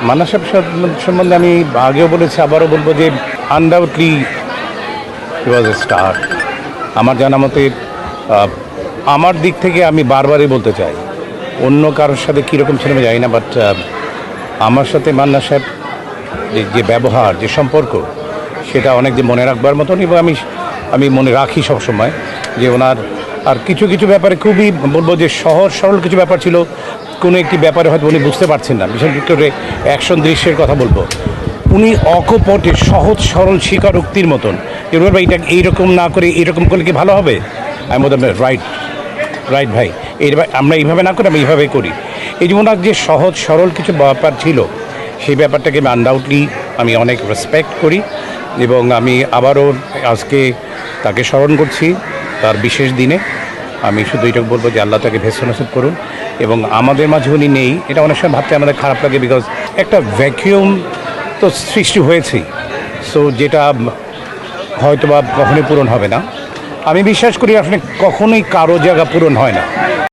মান্না সাহেব সম্বন্ধে আমি আগেও বলেছি, আবারও বলবো যে আনডাউটলি হি ওয়াজ এ স্টার। আমার জানা মতে আমার দিক থেকে আমি বারবারই বলতে চাই, অন্য কারোর সাথে কীরকম ছিল আমি জানি না, বাট আমার সাথে মান্না সাহেব যে ব্যবহার, যে সম্পর্ক, সেটা অনেক যে মনে রাখবার মতন, এবং আমি মনে রাখি সবসময় যে ওনার আর কিছু কিছু ব্যাপারে খুবই বলবো যে সহজ সরল কিছু ব্যাপার ছিল, কোনো একটি ব্যাপারে হয়তো উনি বুঝতে পারছেন না, বিশেষ করে অ্যাকশন দৃশ্যের কথা বলবো, উনি অকপটে সহজ সরল স্বীকারোক্তির মতন এবার ভাই এটা এইরকম না করে এইরকম করলে কি ভালো হবে, আমি বলতাম রাইট রাইট ভাই, আমরা এইভাবে না করে আমি এইভাবে করি। এই যে ওনার যে সহজ সরল কিছু ব্যাপার ছিল, সেই ব্যাপারটাকে আমি আনডাউটলি আমি অনেক রেসপেক্ট করি, এবং আমি আবারও আজকে তাকে স্মরণ করছি তার বিশেষ দিনে। আমি শুধু এইটুকু বলবো যে আল্লাহ তাকে ভেসে নসিব করুন, এবং আমাদের মাঝে উনি নেই এটা অনেক সময় ভাবতে আমাদের খারাপ লাগে, বিকজ একটা ভ্যাকিউম তো সৃষ্টি হয়েছেই, সো যেটা হয়তো বা কখনোই পূরণ হবে না। আমি বিশ্বাস করি আসলে কখনোই কারো জায়গা পূরণ হয় না।